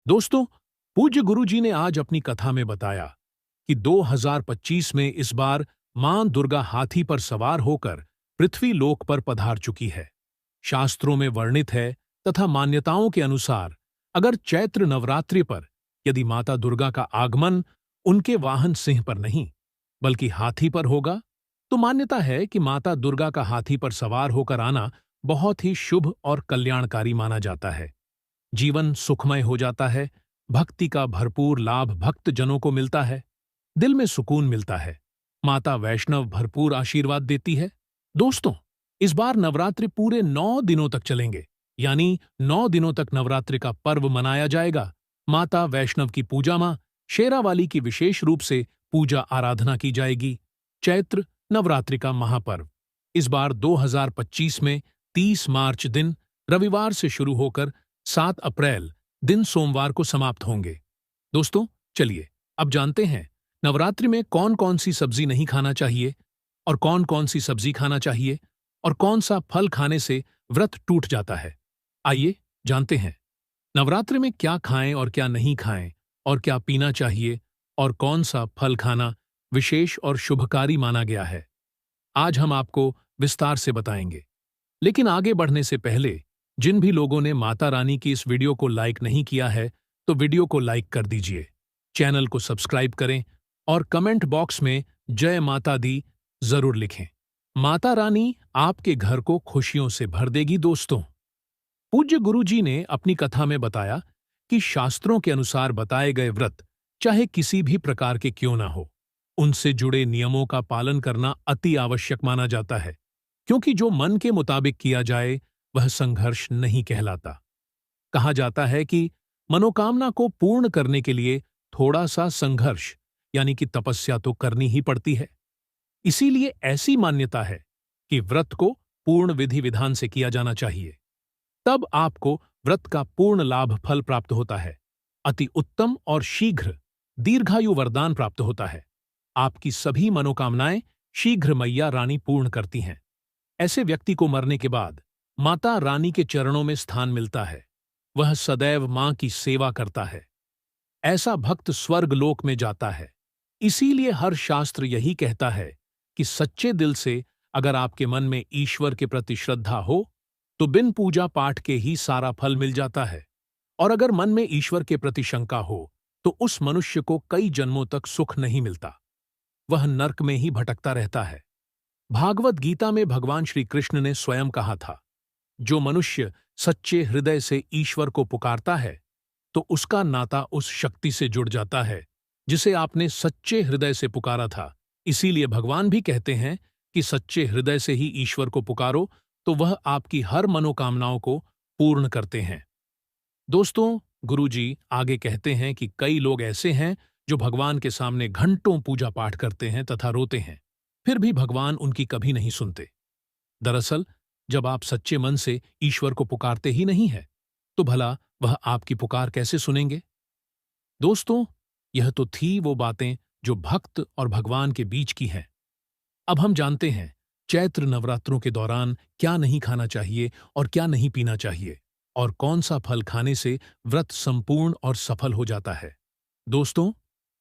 दोस्तों, पूज्य गुरु जी ने आज अपनी कथा में बताया कि 2025 में इस बार मां दुर्गा हाथी पर सवार होकर पृथ्वी लोक पर पधार चुकी है। शास्त्रों में वर्णित है तथा मान्यताओं के अनुसार अगर चैत्र नवरात्रि पर यदि माता दुर्गा का आगमन उनके वाहन सिंह पर नहीं बल्कि हाथी पर होगा, तो मान्यता है कि माता दुर्गा का हाथी पर सवार होकर आना बहुत ही शुभ और कल्याणकारी माना जाता है। जीवन सुखमय हो जाता है, भक्ति का भरपूर लाभ भक्त जनों को मिलता है, दिल में सुकून मिलता है, माता वैष्णव भरपूर आशीर्वाद देती है। दोस्तों, इस बार नवरात्रि पूरे 9 दिनों तक चलेंगे, यानी 9 दिनों तक नवरात्रि का पर्व मनाया जाएगा। माता वैष्णव की पूजा मां शेरावाली की विशेष रूप से पूजा आराधना की जाएगी। चैत्र नवरात्रि का महापर्व इस बार 2025 में 30 मार्च दिन रविवार से शुरू होकर 7 अप्रैल दिन सोमवार को समाप्त होंगे। दोस्तों, चलिए अब जानते हैं नवरात्रि में कौन कौन सी सब्जी नहीं खाना चाहिए और कौन कौन सी सब्जी खाना चाहिए और कौन सा फल खाने से व्रत टूट जाता है। आइए जानते हैं नवरात्रि में क्या खाएं और क्या नहीं खाएं और क्या पीना चाहिए और कौन सा फल खाना विशेष और शुभकारी माना गया है। आज हम आपको विस्तार से बताएंगे। लेकिन आगे बढ़ने से पहले जिन भी लोगों ने माता रानी की इस वीडियो को लाइक नहीं किया है, तो वीडियो को लाइक कर दीजिए, चैनल को सब्सक्राइब करें और कमेंट बॉक्स में जय माता दी जरूर लिखें। माता रानी आपके घर को खुशियों से भर देगी। दोस्तों, पूज्य गुरु जी ने अपनी कथा में बताया कि शास्त्रों के अनुसार बताए गए व्रत चाहे किसी भी प्रकार के क्यों ना हो, उनसे जुड़े नियमों का पालन करना अति आवश्यक माना जाता है, क्योंकि जो मन के मुताबिक किया जाए वह संघर्ष नहीं कहलाता। कहा जाता है कि मनोकामना को पूर्ण करने के लिए थोड़ा सा संघर्ष यानी कि तपस्या तो करनी ही पड़ती है। इसीलिए ऐसी मान्यता है कि व्रत को पूर्ण विधि विधान से किया जाना चाहिए, तब आपको व्रत का पूर्ण लाभ फल प्राप्त होता है, अति उत्तम और शीघ्र दीर्घायु वरदान प्राप्त होता है। आपकी सभी मनोकामनाएं शीघ्र मैया रानी पूर्ण करती हैं। ऐसे व्यक्ति को मरने के बाद माता रानी के चरणों में स्थान मिलता है, वह सदैव मां की सेवा करता है। ऐसा भक्त स्वर्ग लोक में जाता है। इसीलिए हर शास्त्र यही कहता है कि सच्चे दिल से अगर आपके मन में ईश्वर के प्रति श्रद्धा हो तो बिन पूजा पाठ के ही सारा फल मिल जाता है, और अगर मन में ईश्वर के प्रति शंका हो तो उस मनुष्य को कई जन्मों तक सुख नहीं मिलता, वह नर्क में ही भटकता रहता है। भागवत गीता में भगवान श्री कृष्ण ने स्वयं कहा था, जो मनुष्य सच्चे हृदय से ईश्वर को पुकारता है तो उसका नाता उस शक्ति से जुड़ जाता है जिसे आपने सच्चे हृदय से पुकारा था। इसीलिए भगवान भी कहते हैं कि सच्चे हृदय से ही ईश्वर को पुकारो तो वह आपकी हर मनोकामनाओं को पूर्ण करते हैं। दोस्तों, गुरुजी आगे कहते हैं कि कई लोग ऐसे हैं जो भगवान के सामने घंटों पूजा पाठ करते हैं तथा रोते हैं, फिर भी भगवान उनकी कभी नहीं सुनते। दरअसल जब आप सच्चे मन से ईश्वर को पुकारते ही नहीं है तो भला वह आपकी पुकार कैसे सुनेंगे। दोस्तों, यह तो थी वो बातें जो भक्त और भगवान के बीच की हैं। अब हम जानते हैं चैत्र नवरात्रों के दौरान क्या नहीं खाना चाहिए और क्या नहीं पीना चाहिए और कौन सा फल खाने से व्रत संपूर्ण और सफल हो जाता है। दोस्तों,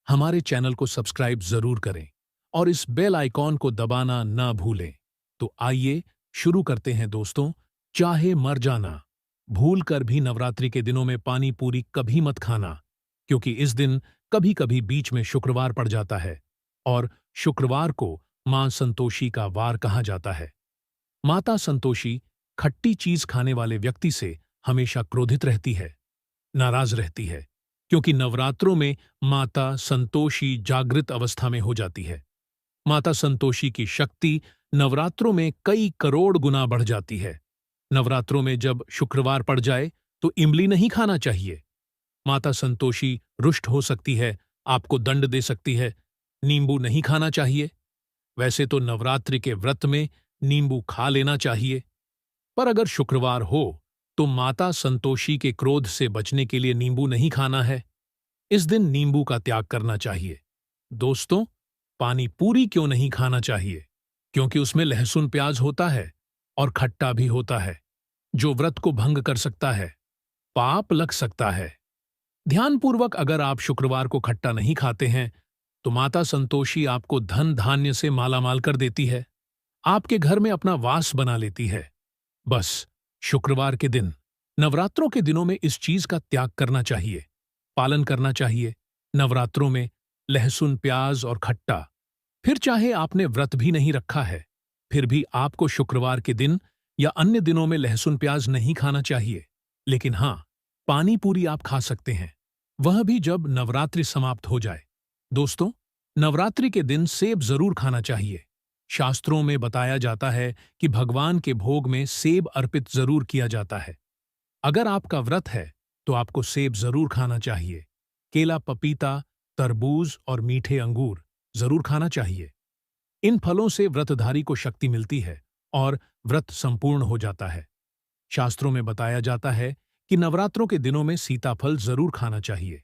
हमारे चैनल को सब्सक्राइब जरूर करें और इस बेल आइकॉन को दबाना ना भूलें। तो आइए शुरू करते हैं। दोस्तों, चाहे मर जाना, भूल कर भी नवरात्रि के दिनों में पानी पूरी कभी मत खाना, क्योंकि इस दिन कभी कभी बीच में शुक्रवार पड़ जाता है और शुक्रवार को मां संतोषी का वार कहा जाता है। माता संतोषी खट्टी चीज खाने वाले व्यक्ति से हमेशा क्रोधित रहती है, नाराज रहती है, क्योंकि नवरात्रों में माता संतोषी जागृत अवस्था में हो जाती है। माता संतोषी की शक्ति नवरात्रों में कई करोड़ गुना बढ़ जाती है। नवरात्रों में जब शुक्रवार पड़ जाए तो इमली नहीं खाना चाहिए। माता संतोषी रुष्ट हो सकती है, आपको दंड दे सकती है। नींबू नहीं खाना चाहिए। वैसे तो नवरात्रि के व्रत में नींबू खा लेना चाहिए, पर अगर शुक्रवार हो तो माता संतोषी के क्रोध से बचने के लिए नींबू नहीं खाना है। इस दिन नींबू का त्याग करना चाहिए। दोस्तों, पानी पूरी क्यों नहीं खाना चाहिए? क्योंकि उसमें लहसुन प्याज होता है और खट्टा भी होता है, जो व्रत को भंग कर सकता है, पाप लग सकता है। ध्यानपूर्वक अगर आप शुक्रवार को खट्टा नहीं खाते हैं तो माता संतोषी आपको धन धान्य से मालामाल कर देती है, आपके घर में अपना वास बना लेती है। बस शुक्रवार के दिन, नवरात्रों के दिनों में इस चीज का त्याग करना चाहिए, पालन करना चाहिए। नवरात्रों में लहसुन, प्याज और खट्टा, फिर चाहे आपने व्रत भी नहीं रखा है, फिर भी आपको शुक्रवार के दिन या अन्य दिनों में लहसुन प्याज नहीं खाना चाहिए। लेकिन हां, पानी पूरी आप खा सकते हैं, वह भी जब नवरात्रि समाप्त हो जाए। दोस्तों, नवरात्रि के दिन सेब जरूर खाना चाहिए। शास्त्रों में बताया जाता है कि भगवान के भोग में सेब अर्पित जरूर किया जाता है। अगर आपका व्रत है तो आपको सेब जरूर खाना चाहिए। केला, पपीता, तरबूज और मीठे अंगूर जरूर खाना चाहिए। इन फलों से व्रतधारी को शक्ति मिलती है और व्रत संपूर्ण हो जाता है। शास्त्रों में बताया जाता है कि नवरात्रों के दिनों में सीताफल जरूर खाना चाहिए।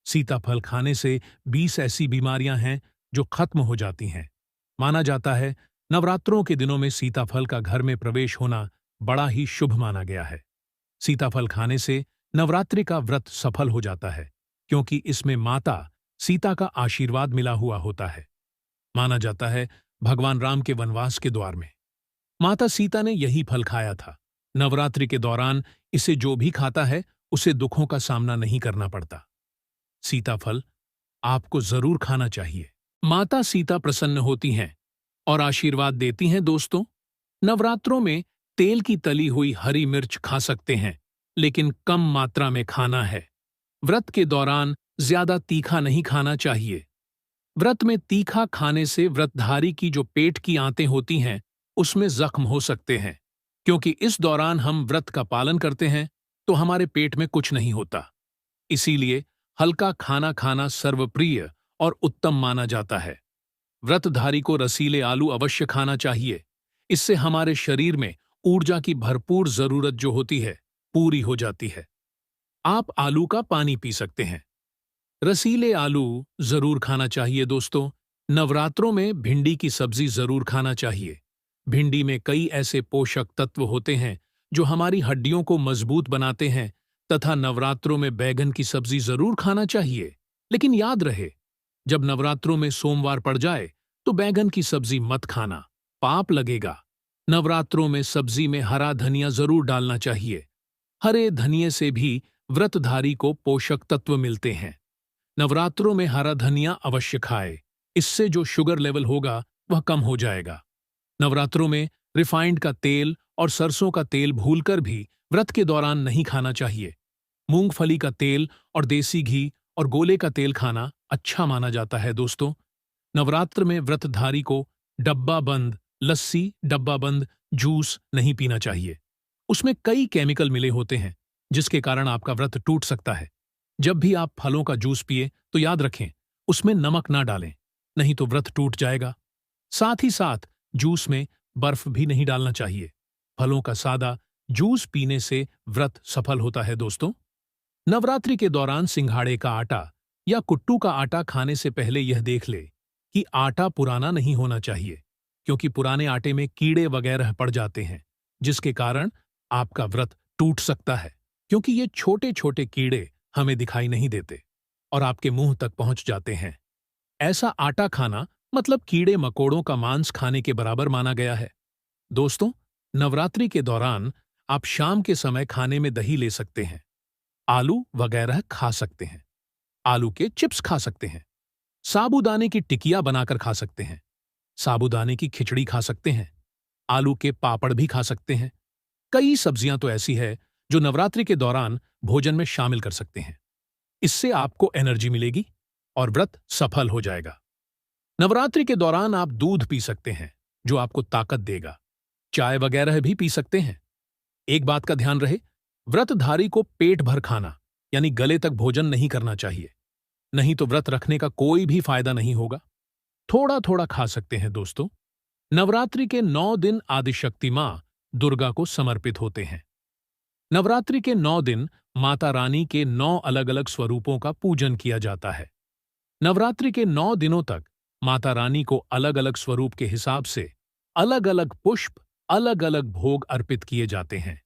सीताफल खाने से 20 ऐसी बीमारियां हैं जो खत्म हो जाती हैं। माना जाता है नवरात्रों के दिनों में सीताफल का घर में प्रवेश होना बड़ा ही शुभ माना गया है। सीताफल खाने से नवरात्रि का व्रत सफल हो जाता है, क्योंकि इसमें माता सीता का आशीर्वाद मिला हुआ होता है। माना जाता है भगवान राम के वनवास के द्वार में माता सीता ने यही फल खाया था। नवरात्रि के दौरान इसे जो भी खाता है उसे दुखों का सामना नहीं करना पड़ता। सीताफल आपको जरूर खाना चाहिए। माता सीता प्रसन्न होती हैं और आशीर्वाद देती हैं। दोस्तों, नवरात्रों में तेल की तली हुई हरी मिर्च खा सकते हैं, लेकिन कम मात्रा में खाना है। व्रत के दौरान ज्यादा तीखा नहीं खाना चाहिए। व्रत में तीखा खाने से व्रतधारी की जो पेट की आंतें होती हैं उसमें जख्म हो सकते हैं। क्योंकि इस दौरान हम व्रत का पालन करते हैं तो हमारे पेट में कुछ नहीं होता। इसीलिए हल्का खाना खाना सर्वप्रिय और उत्तम माना जाता है। व्रतधारी को रसीले आलू अवश्य खाना चाहिए। इससे हमारे शरीर में ऊर्जा की भरपूर जरूरत जो होती है पूरी हो जाती है। आप आलू का पानी पी सकते हैं। रसीले आलू जरूर खाना चाहिए। दोस्तों, नवरात्रों में भिंडी की सब्जी जरूर खाना चाहिए। भिंडी में कई ऐसे पोषक तत्व होते हैं जो हमारी हड्डियों को मजबूत बनाते हैं, तथा नवरात्रों में बैगन की सब्जी जरूर खाना चाहिए। लेकिन याद रहे, जब नवरात्रों में सोमवार पड़ जाए तो बैगन की सब्जी मत खाना, पाप लगेगा। नवरात्रों में सब्जी में हरा धनिया जरूर डालना चाहिए। हरे धनिये से भी व्रतधारी को पोषक तत्व मिलते हैं। नवरात्रों में हरा धनिया अवश्य खाए, इससे जो शुगर लेवल होगा वह कम हो जाएगा। नवरात्रों में रिफाइंड का तेल और सरसों का तेल भूलकर भी व्रत के दौरान नहीं खाना चाहिए। मूंगफली का तेल और देसी घी और गोले का तेल खाना अच्छा माना जाता है। दोस्तों, नवरात्र में व्रतधारी को डब्बा बंद लस्सी, डब्बा बंद जूस नहीं पीना चाहिए। उसमें कई केमिकल मिले होते हैं जिसके कारण आपका व्रत टूट सकता है। जब भी आप फलों का जूस पिए तो याद रखें उसमें नमक ना डालें, नहीं तो व्रत टूट जाएगा। साथ ही साथ जूस में बर्फ भी नहीं डालना चाहिए। फलों का सादा जूस पीने से व्रत सफल होता है। दोस्तों, नवरात्रि के दौरान सिंघाड़े का आटा या कुट्टू का आटा खाने से पहले यह देख ले कि आटा पुराना नहीं होना चाहिए, क्योंकि पुराने आटे में कीड़े वगैरह पड़ जाते हैं जिसके कारण आपका व्रत टूट सकता है। क्योंकि ये छोटे छोटे कीड़े हमें दिखाई नहीं देते और आपके मुंह तक पहुंच जाते हैं। ऐसा आटा खाना मतलब कीड़े मकोड़ों का मांस खाने के बराबर माना गया है। दोस्तों, नवरात्रि के दौरान आप शाम के समय खाने में दही ले सकते हैं, आलू वगैरह खा सकते हैं, आलू के चिप्स खा सकते हैं, साबूदाने की टिकिया बनाकर खा सकते हैं, साबूदाने की खिचड़ी खा सकते हैं, आलू के पापड़ भी खा सकते हैं। कई सब्जियां तो ऐसी है जो नवरात्रि के दौरान भोजन में शामिल कर सकते हैं। इससे आपको एनर्जी मिलेगी और व्रत सफल हो जाएगा। नवरात्रि के दौरान आप दूध पी सकते हैं जो आपको ताकत देगा। चाय वगैरह भी पी सकते हैं। एक बात का ध्यान रहे, व्रतधारी को पेट भर खाना यानी गले तक भोजन नहीं करना चाहिए, नहीं तो व्रत रखने का कोई भी फायदा नहीं होगा। थोड़ा थोड़ा खा सकते हैं। दोस्तों, नवरात्रि के 9 दिन आदिशक्ति मां दुर्गा को समर्पित होते हैं। नवरात्रि के 9 दिन माता रानी के 9 अलग अलग स्वरूपों का पूजन किया जाता है। नवरात्रि के 9 दिनों तक माता रानी को अलग अलग स्वरूप के हिसाब से अलग अलग पुष्प, अलग अलग भोग अर्पित किए जाते हैं।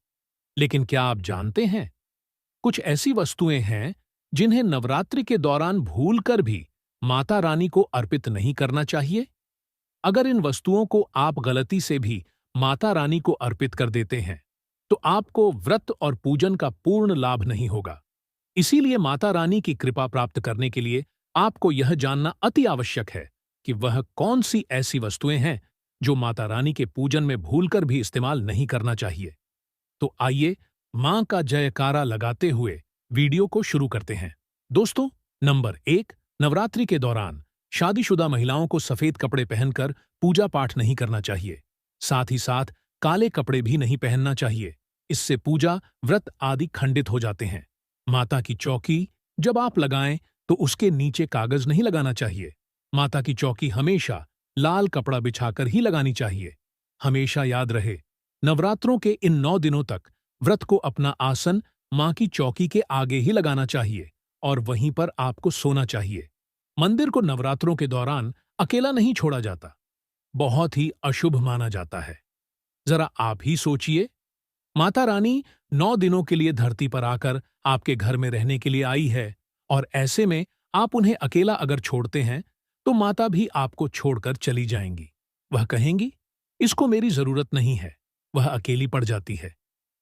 लेकिन क्या आप जानते हैं, कुछ ऐसी वस्तुएं हैं जिन्हें नवरात्रि के दौरान भूलकर भी माता रानी को अर्पित नहीं करना चाहिए? अगर इन वस्तुओं को आप गलती से भी माता रानी को अर्पित कर देते हैं, तो आपको व्रत और पूजन का पूर्ण लाभ नहीं होगा। इसीलिए माता रानी की कृपा प्राप्त करने के लिए आपको यह जानना अति आवश्यक है कि वह कौन सी ऐसी वस्तुएं हैं जो माता रानी के पूजन में भूलकर भी इस्तेमाल नहीं करना चाहिए। तो आइए मां का जयकारा लगाते हुए वीडियो को शुरू करते हैं। दोस्तों, नंबर 1, नवरात्रि के दौरान शादीशुदा महिलाओं को सफेद कपड़े पहनकर पूजा पाठ नहीं करना चाहिए। साथ ही साथ काले कपड़े भी नहीं पहनना चाहिए। इससे पूजा, व्रत आदि खंडित हो जाते हैं। माता की चौकी जब आप लगाएं तो उसके नीचे कागज नहीं लगाना चाहिए। माता की चौकी हमेशा लाल कपड़ा बिछाकर ही लगानी चाहिए। हमेशा याद रहे, नवरात्रों के इन 9 दिनों तक व्रत को अपना आसन मां की चौकी के आगे ही लगाना चाहिए और वहीं पर आपको सोना चाहिए। मंदिर को नवरात्रों के दौरान अकेला नहीं छोड़ा जाता। बहुत ही अशुभ माना जाता है। जरा आप ही सोचिए, माता रानी 9 दिनों के लिए धरती पर आकर आपके घर में रहने के लिए आई है और ऐसे में आप उन्हें अकेला अगर छोड़ते हैं तो माता भी आपको छोड़कर चली जाएंगी। वह कहेंगी, इसको मेरी जरूरत नहीं है। वह अकेली पड़ जाती है।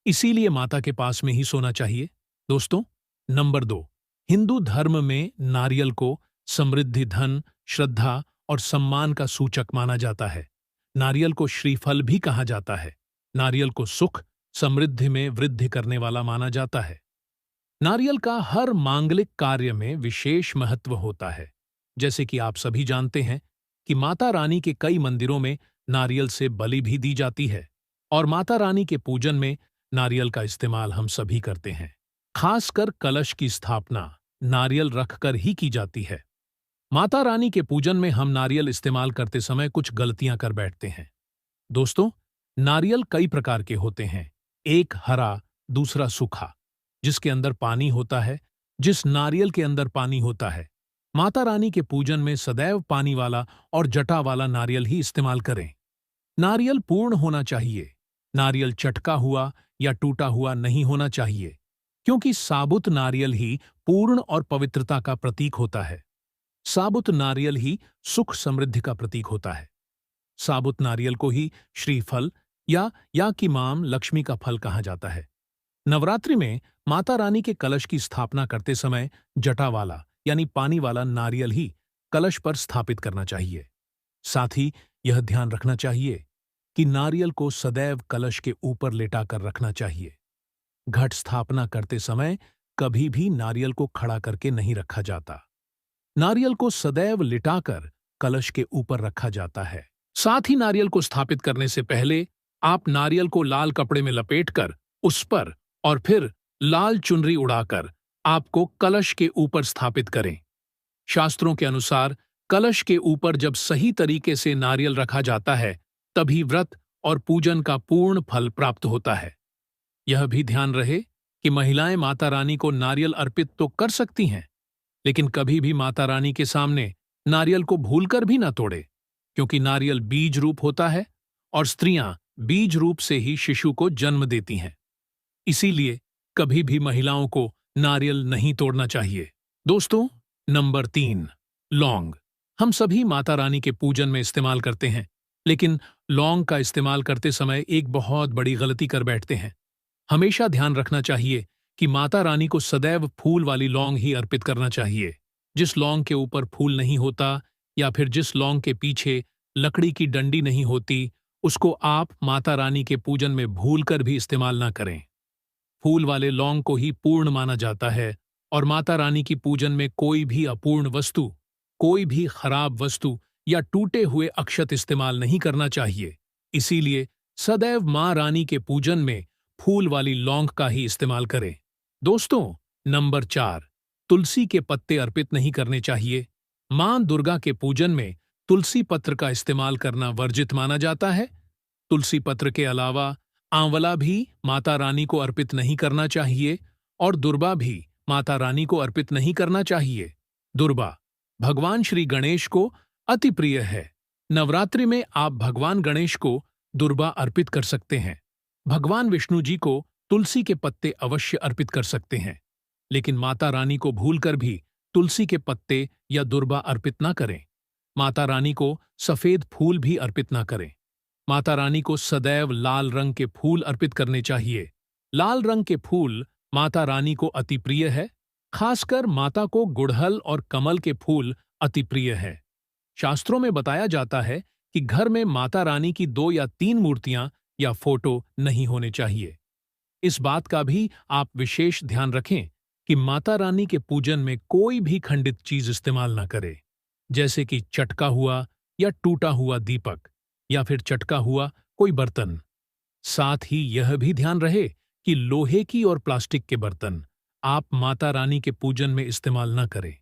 इसीलिए माता के पास में ही सोना चाहिए। दोस्तों, नंबर 2, हिंदू धर्म में नारियल को समृद्धि, धन, श्रद्धा और सम्मान का सूचक माना जाता है। नारियल को श्रीफल भी कहा जाता है। नारियल को सुख, समृद्धि में वृद्धि करने वाला माना जाता है। नारियल का हर मांगलिक कार्य में विशेष महत्व होता है। जैसे कि आप सभी जानते हैं कि माता रानी के कई मंदिरों में नारियल से बलि भी दी जाती है और माता रानी के पूजन में नारियल का इस्तेमाल हम सभी करते हैं। खासकर कलश की स्थापना नारियल रखकर ही की जाती है। माता रानी के पूजन में हम नारियल इस्तेमाल करते समय कुछ गलतियां कर बैठते हैं। दोस्तों, नारियल कई प्रकार के होते हैं। एक हरा, दूसरा सूखा, जिसके अंदर पानी होता है। जिस नारियल के अंदर पानी होता है, माता रानी के पूजन में सदैव पानी वाला और जटा वाला नारियल ही इस्तेमाल करें। नारियल पूर्ण होना चाहिए। नारियल चटका हुआ या टूटा हुआ नहीं होना चाहिए, क्योंकि साबुत नारियल ही पूर्ण और पवित्रता का प्रतीक होता है। साबुत नारियल ही सुख समृद्धि का प्रतीक होता है। साबुत नारियल को ही श्रीफल या कि मां लक्ष्मी का फल कहा जाता है। नवरात्रि में माता रानी के कलश की स्थापना करते समय जटा वाला यानी पानी वाला नारियल ही कलश पर स्थापित करना चाहिए। साथ ही यह ध्यान रखना चाहिए कि नारियल को सदैव कलश के ऊपर लेटाकर रखना चाहिए। घट स्थापना करते समय कभी भी नारियल को खड़ा करके नहीं रखा जाता। नारियल को सदैव लिटाकर कलश के ऊपर रखा जाता है। साथ ही नारियल को स्थापित करने से पहले आप नारियल को लाल कपड़े में लपेटकर उस पर और फिर लाल चुनरी उड़ाकर आपको कलश के ऊपर स्थापित करें। शास्त्रों के अनुसार कलश के ऊपर जब सही तरीके से नारियल रखा जाता है, तभी व्रत और पूजन का पूर्ण फल प्राप्त होता है। यह भी ध्यान रहे कि महिलाएं माता रानी को नारियल अर्पित तो कर सकती हैं, लेकिन कभी भी माता रानी के सामने नारियल को भूलकर भी न तोड़े, क्योंकि नारियल बीज रूप होता है और स्त्रियां बीज रूप से ही शिशु को जन्म देती हैं। इसीलिए कभी भी महिलाओं को नारियल नहीं तोड़ना चाहिए। दोस्तों, नंबर 3, लौंग। हम सभी माता रानी के पूजन में इस्तेमाल करते हैं, लेकिन लौंग का इस्तेमाल करते समय एक बहुत बड़ी गलती कर बैठते हैं। हमेशा ध्यान रखना चाहिए कि माता रानी को सदैव फूल वाली लौंग ही अर्पित करना चाहिए। जिस लौंग के ऊपर फूल नहीं होता या फिर जिस लौंग के पीछे लकड़ी की डंडी नहीं होती, उसको आप माता रानी के पूजन में भूलकर भी इस्तेमाल ना करें। फूल वाले लौंग को ही पूर्ण माना जाता है और माता रानी की पूजन में कोई भी अपूर्ण वस्तु, कोई भी खराब वस्तु या टूटे हुए अक्षत इस्तेमाल नहीं करना चाहिए। इसीलिए सदैव मां रानी के पूजन में फूल वाली लौंग का ही इस्तेमाल करें। दोस्तों, नंबर 4, तुलसी के पत्ते अर्पित नहीं करने चाहिए। मां दुर्गा के पूजन में तुलसी पत्र का इस्तेमाल करना वर्जित माना जाता है। तुलसी पत्र के अलावा आंवला भी माता रानी को अर्पित नहीं करना चाहिए और दुर्बा भी माता रानी को अर्पित नहीं करना चाहिए। दुर्बा भगवान श्री गणेश को अति प्रिय है। नवरात्रि में आप भगवान गणेश को दुर्बा अर्पित कर सकते हैं। भगवान विष्णु जी को तुलसी के पत्ते अवश्य अर्पित कर सकते हैं। लेकिन माता रानी को भूलकर भी तुलसी के पत्ते या दुर्बा अर्पित ना करें। माता रानी को सफेद फूल भी अर्पित ना करें। माता रानी को सदैव लाल रंग के फूल अर्पित करने चाहिए। लाल रंग के फूल माता रानी को अति प्रिय है। खासकर माता को गुड़हल और कमल के फूल अति प्रिय है। शास्त्रों में बताया जाता है कि घर में माता रानी की 2 या 3 मूर्तियां या फोटो नहीं होने चाहिए। इस बात का भी आप विशेष ध्यान रखें कि माता रानी के पूजन में कोई भी खंडित चीज इस्तेमाल न करे, जैसे कि चटका हुआ या टूटा हुआ दीपक या फिर चटका हुआ कोई बर्तन। साथ ही यह भी ध्यान रहे कि लोहे की और प्लास्टिक के बर्तन आप माता रानी के पूजन में इस्तेमाल न करें,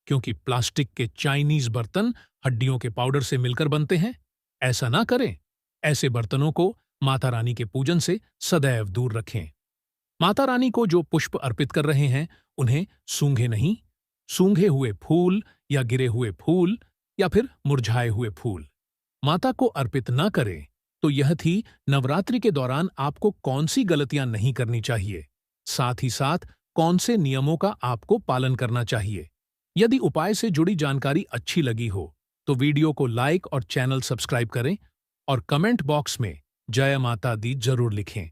क्योंकि प्लास्टिक के चाइनीज बर्तन हड्डियों के पाउडर से मिलकर बनते हैं। ऐसा ना करें। ऐसे बर्तनों को माता रानी के पूजन से सदैव दूर रखें। माता रानी को जो पुष्प अर्पित कर रहे हैं, उन्हें सूंघे नहीं। सूंघे हुए फूल या गिरे हुए फूल या फिर मुरझाए हुए फूल माता को अर्पित न करें। तो यह थी नवरात्रि के दौरान आपको कौन सी गलतियां नहीं करनी चाहिए, साथ ही साथ कौन से नियमों का आपको पालन करना चाहिए। यदि उपाय से जुड़ी जानकारी अच्छी लगी हो तो वीडियो को लाइक और चैनल सब्सक्राइब करें और कमेंट बॉक्स में जय माता दी जरूर लिखें।